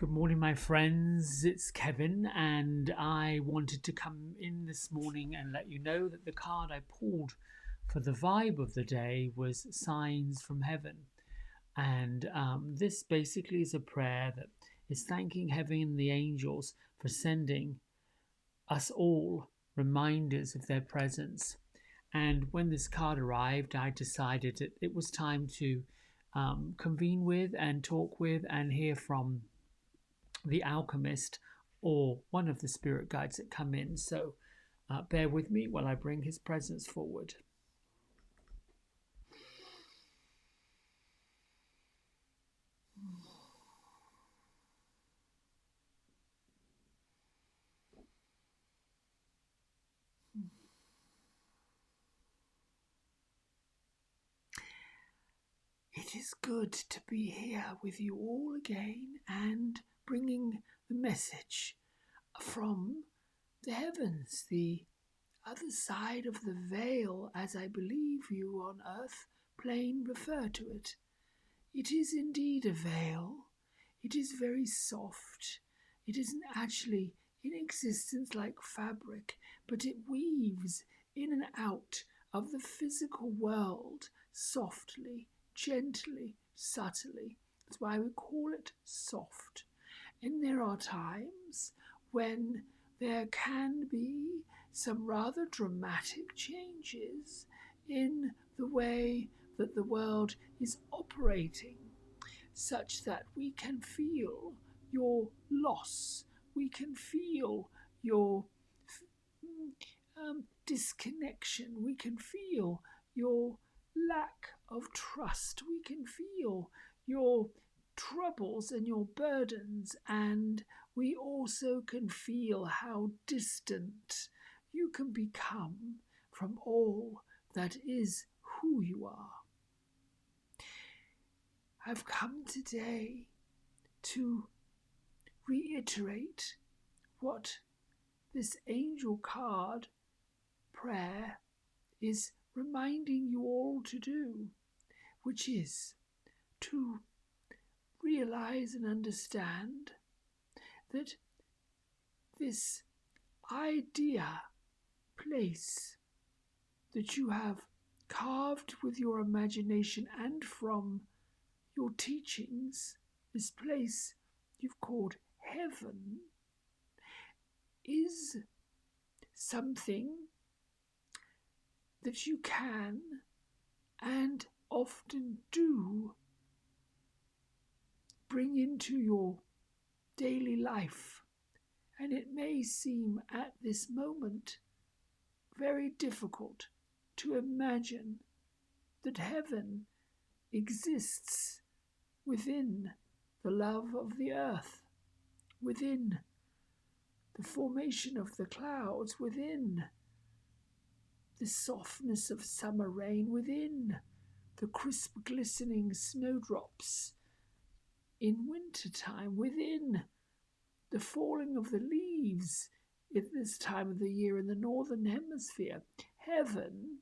Good morning, my friends. It's Kevin, and I wanted to come in this morning and let you know that the card I pulled for the vibe of the day was Signs from Heaven. And this basically is a prayer that is thanking heaven and the angels for sending us all reminders of their presence. And when this card arrived, I decided that it was time to convene with and talk with and hear from the alchemist or one of the spirit guides that come in. So bear with me while I bring his presence forward. It is good to be here with you all again and bringing the message from the heavens, the other side of the veil, as I believe you on earth plane refer to it. It is indeed a veil. It is very soft. It isn't actually in existence like fabric, but it weaves in and out of the physical world softly, gently, subtly. That's why we call it soft. And there are times when there can be some rather dramatic changes in the way that the world is operating, such that we can feel your loss, we can feel your disconnection, we can feel your lack of trust, we can feel your troubles and your burdens, and we also can feel how distant you can become from all that is who you are. I've come today to reiterate what this angel card prayer is reminding you all to do, which is to realize and understand that this idea place that you have carved with your imagination and from your teachings, this place you've called heaven, is something that you can and often do bring into your daily life. And it may seem at this moment very difficult to imagine that heaven exists within the love of the earth, within the formation of the clouds, within the softness of summer rain, within the crisp glistening snowdrops in winter time, within the falling of the leaves at this time of the year in the northern hemisphere. Heaven,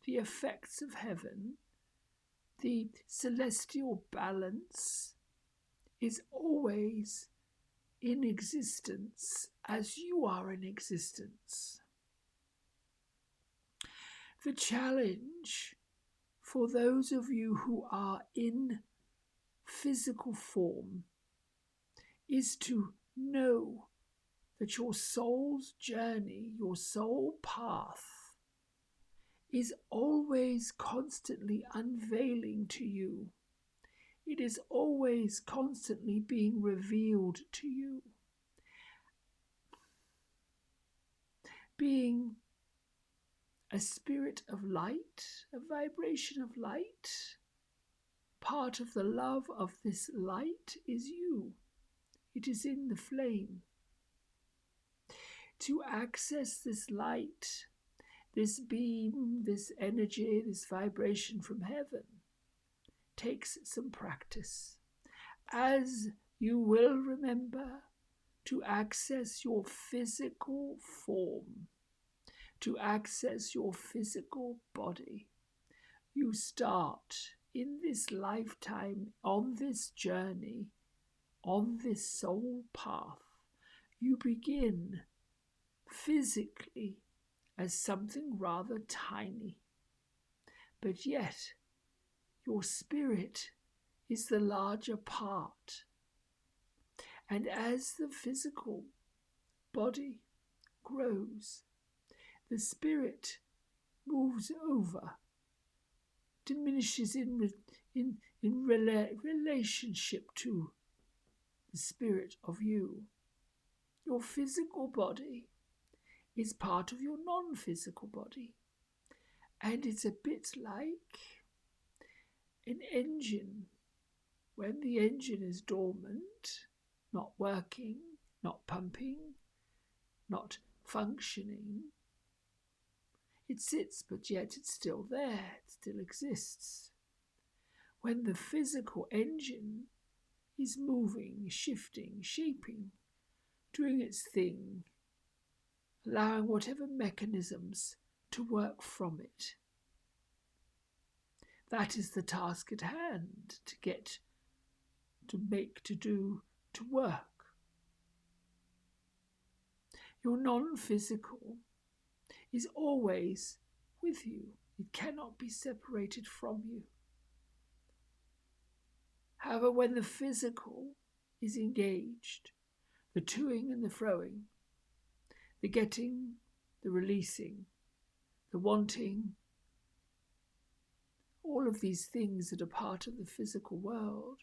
the effects of heaven, the celestial balance is always in existence as you are in existence. The challenge for those of you who are in physical form is to know that your soul's journey, your soul path, is always constantly unveiling to you. It is always constantly being revealed to you. Being a spirit of light, a vibration of light, part of the love of this light is you. It is in the flame. To access this light, this beam, this energy, this vibration from heaven, takes some practice. As you will remember, to access your physical form, to access your physical body, you start in this lifetime, on this journey, On this soul path, you begin physically as something rather tiny, but yet your spirit is the larger part. And as the physical body grows, the spirit moves over, diminishes in relationship to the spirit of you. Your physical body is part of your non-physical body. And it's a bit like an engine. When the engine is dormant, not working, not pumping, not functioning, it sits, but yet it's still there, it still exists. When the physical engine is moving, shifting, shaping, doing its thing, allowing whatever mechanisms to work from it. That is the task at hand, to get, to make, to do, to work. Your non-physical is always with you. It cannot be separated from you. However, when the physical is engaged, the toing and the froing, the getting, the releasing, the wanting, all of these things that are part of the physical world,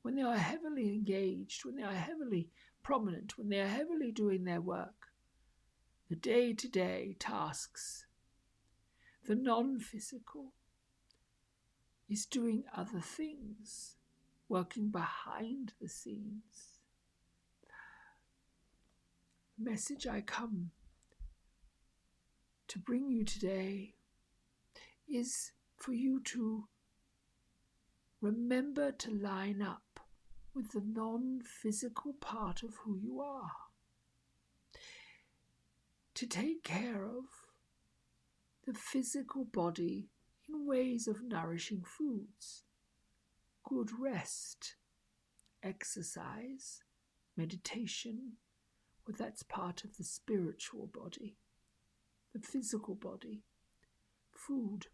when they are heavily engaged, when they are heavily prominent, when they are heavily doing their work, the day-to-day tasks, the non-physical is doing other things, working behind the scenes. The message I come to bring you today is for you to remember to line up with the non-physical part of who you are. To take care of the physical body in ways of nourishing foods, good rest, exercise, meditation, well, that's part of the spiritual body, the physical body, food,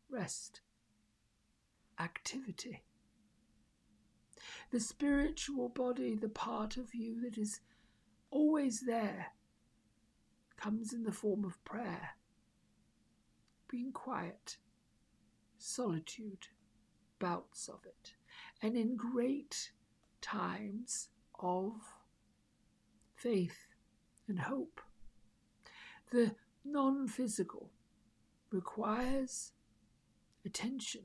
rest, activity. The spiritual body, the part of you that is always there, comes in the form of prayer, being quiet, solitude, bouts of it, and in great times of faith and hope. The non-physical requires attention,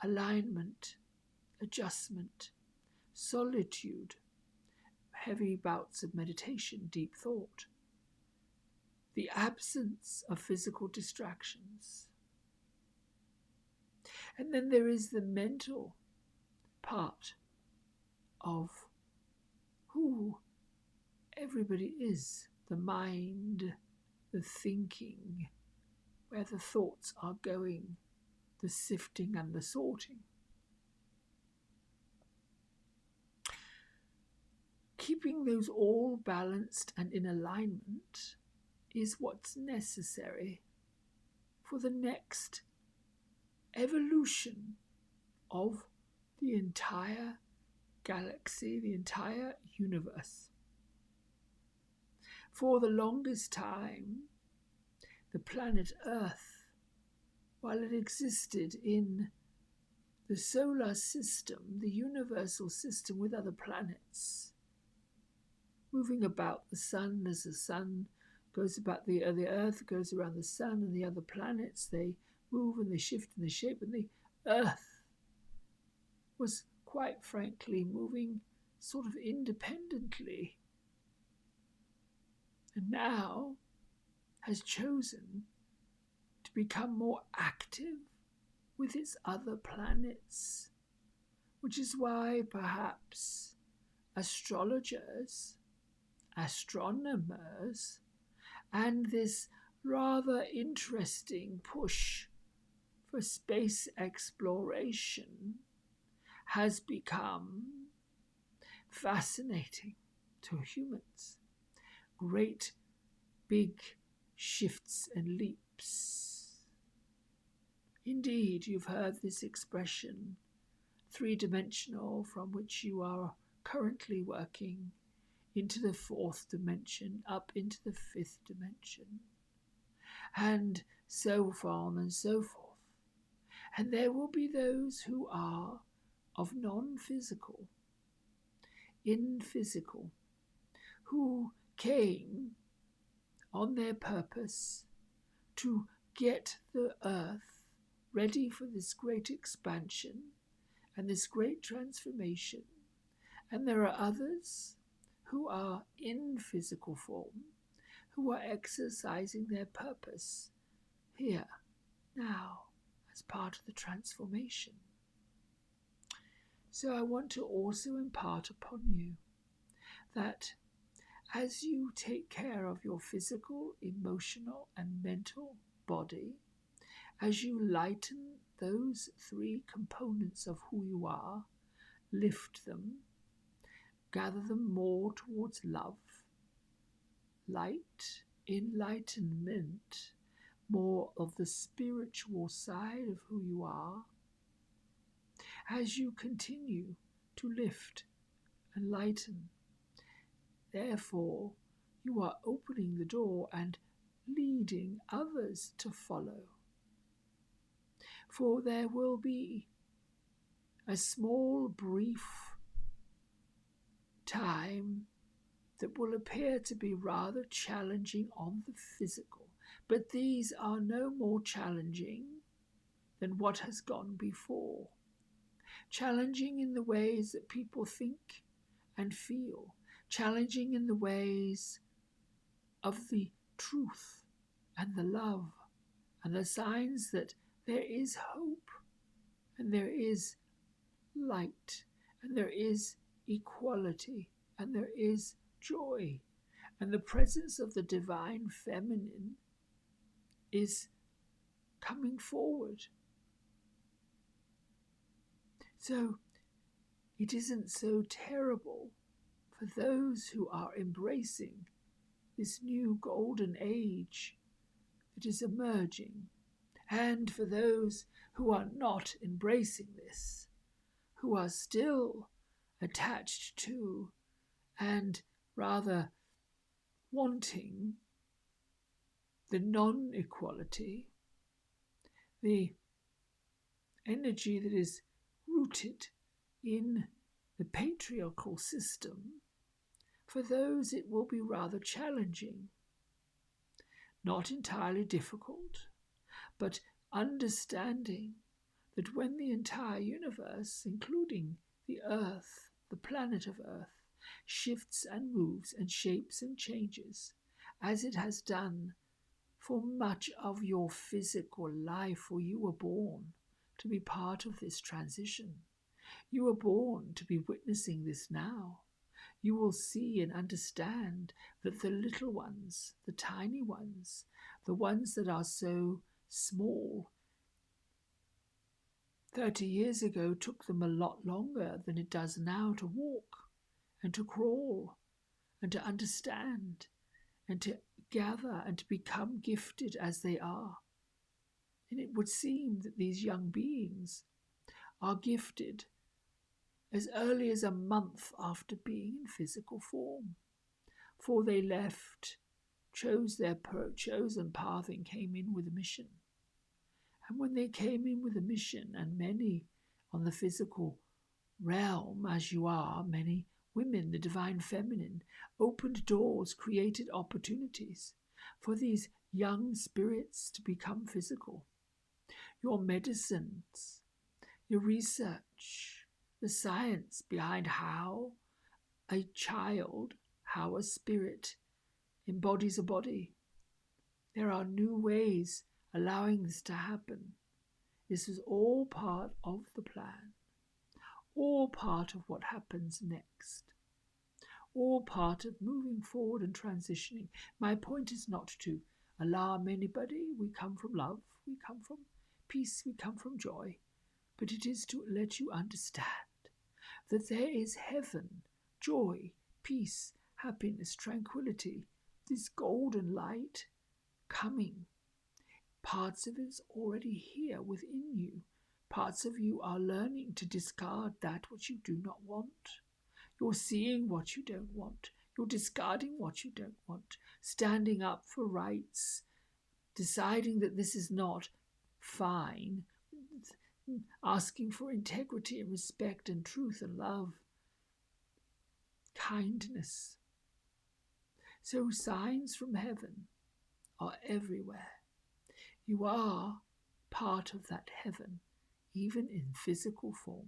alignment, adjustment, solitude, heavy bouts of meditation, deep thought, the absence of physical distractions. And then there is the mental part of who everybody is, the mind, the thinking, where the thoughts are going, the sifting and the sorting. Keeping those all balanced and in alignment is what's necessary for the next evolution of the entire galaxy, the entire universe. For the longest time, the planet Earth, while it existed in the solar system, the universal system with other planets, moving about the sun as the sun goes about the Earth goes around the sun, and the other planets, they move and they shift in the shape, and the Earth was quite frankly moving sort of independently, and now has chosen to become more active with its other planets, which is why perhaps astrologers, astronomers, and this rather interesting push for space exploration has become fascinating to humans. Great big shifts and leaps. Indeed, you've heard this expression, three-dimensional, from which you are currently working into the fourth dimension, up into the fifth dimension, and so on and so forth. And there will be those who are of non-physical, in-physical, who came on their purpose to get the earth ready for this great expansion and this great transformation. And there are others who are in physical form, who are exercising their purpose here, now, as part of the transformation. So I want to also impart upon you that as you take care of your physical, emotional, and mental body, as you lighten those three components of who you are, lift them, gather them more towards love, light, enlightenment, more of the spiritual side of who you are, as you continue to lift and lighten. Therefore, you are opening the door and leading others to follow. For there will be a small, brief time that will appear to be rather challenging on the physical, but these are no more challenging than what has gone before. Challenging in the ways that people think and feel, challenging in the ways of the truth and the love and the signs that there is hope and there is light and there is equality and there is joy, and the presence of the divine feminine is coming forward. So it isn't so terrible for those who are embracing this new golden age that is emerging, and for those who are not embracing this, who are still attached to and rather wanting the non-equality, the energy that is rooted in the patriarchal system. For those it will be rather challenging, not entirely difficult, but understanding that when the entire universe, including the Earth, the planet of Earth, shifts and moves and shapes and changes, as it has done for much of your physical life, for you were born to be part of this transition. You were born to be witnessing this now. You will see and understand that the little ones, the tiny ones, the ones that are so small, 30 years ago took them a lot longer than it does now to walk and to crawl and to understand and to gather and to become gifted as they are. And it would seem that these young beings are gifted as early as a month after being in physical form, for they left, chose their chosen path and came in with a mission. And when they came in with a mission, and many on the physical realm, as you are, many women, the divine feminine, opened doors, created opportunities for these young spirits to become physical. Your medicines, your research, the science behind how a child, how a spirit embodies a body. There are new ways allowing this to happen. This is all part of the plan, all part of what happens next, all part of moving forward and transitioning. My point is not to alarm anybody. We come from love, we come from peace, we come from joy, but it is to let you understand that there is heaven joy, peace, happiness, tranquility, this golden light coming. Parts of it's already here within you. Parts of you are learning to discard that which you do not want. You're seeing what you don't want. You're discarding what you don't want. Standing up for rights. Deciding that this is not fine. Asking for integrity and respect and truth and love. Kindness. So signs from heaven are everywhere. You are part of that heaven, even in physical form.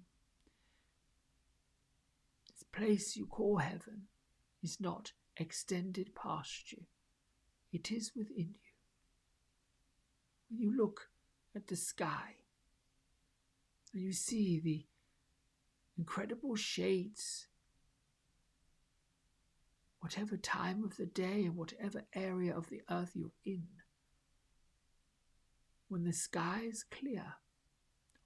This place you call heaven is not extended past you. It is within you. When you look at the sky and you see the incredible shades, whatever time of the day and whatever area of the earth you're in, when the sky is clear,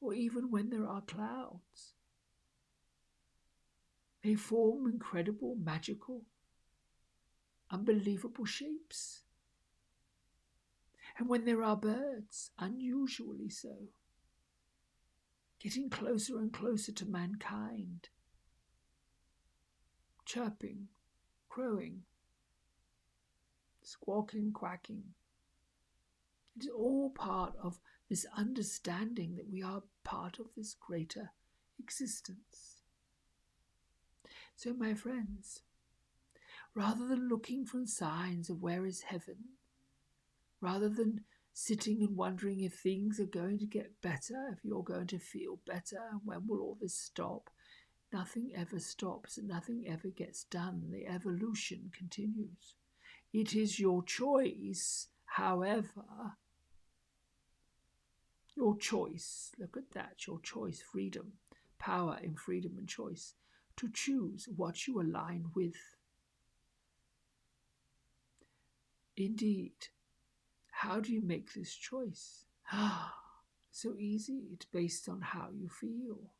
or even when there are clouds, they form incredible, magical, unbelievable shapes. And when there are birds, unusually so, getting closer and closer to mankind, chirping, crowing, squawking, quacking. It is all part of this understanding that we are part of this greater existence. So, my friends, rather than looking for signs of where is heaven, rather than sitting and wondering if things are going to get better, if you're going to feel better, when will all this stop? Nothing ever stops and nothing ever gets done. The evolution continues. It is your choice, however, your choice, look at that, your choice, freedom, power in freedom and choice, to choose what you align with. Indeed, how do you make this choice? So easy, it's based on how you feel.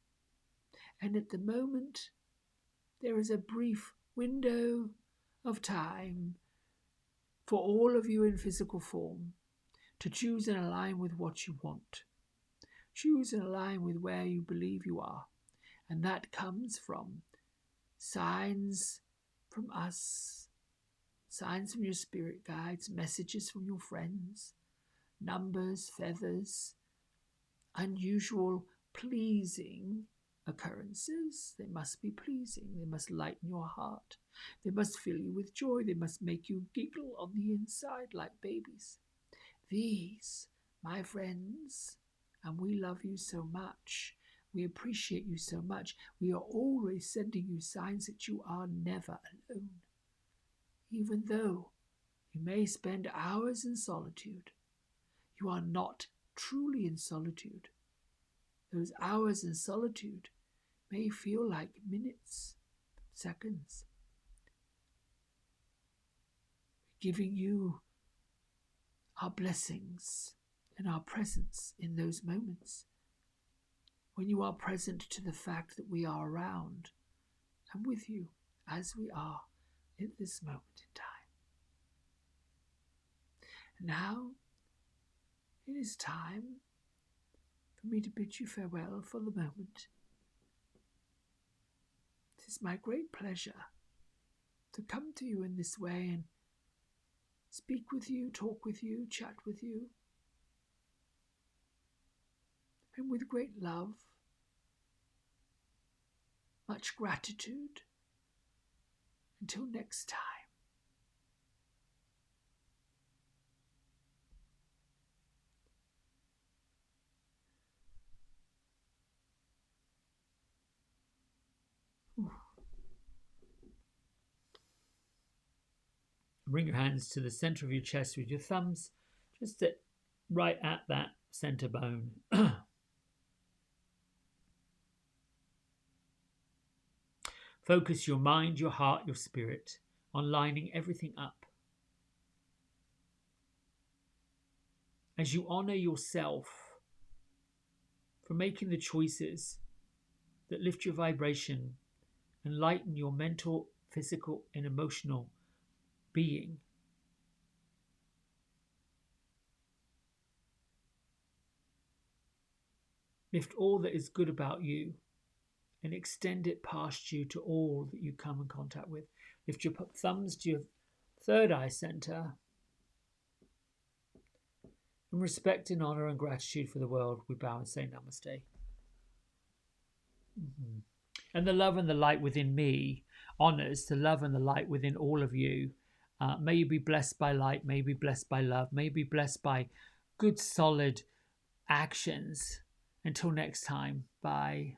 And at the moment, there is a brief window of time for all of you in physical form to choose and align with what you want. Choose and align with where you believe you are. And that comes from signs from us, signs from your spirit guides, messages from your friends, numbers, feathers, unusual, pleasing occurrences. They must be pleasing. They must lighten your heart. They must fill you with joy. They must make you giggle on the inside like babies. These, my friends, and we love you so much. We appreciate you so much. We are always sending you signs that you are never alone. Even though you may spend hours in solitude, you are not truly in solitude. Those hours in solitude may feel like minutes, seconds. We're giving you our blessings and our presence in those moments. When you are present to the fact that we are around and with you as we are at this moment in time. Now, it is time for me to bid you farewell for the moment. It is my great pleasure to come to you in this way and speak with you, talk with you, chat with you, and with great love, much gratitude. Until next time. Bring your hands to the center of your chest with your thumbs just right at that center bone. Focus your mind, your heart, your spirit on lining everything up. As you honor yourself for making the choices that lift your vibration Enlighten your mental, physical, and emotional being. Lift all that is good about you and extend it past you to all that you come in contact with. Lift your thumbs to your third eye center. In respect and honor and gratitude for the world, we bow and say namaste. Mhm. And the love and the light within me honors the love and the light within all of you. May you be blessed by light, may you be blessed by love, may you be blessed by good, solid actions. Until next time, bye.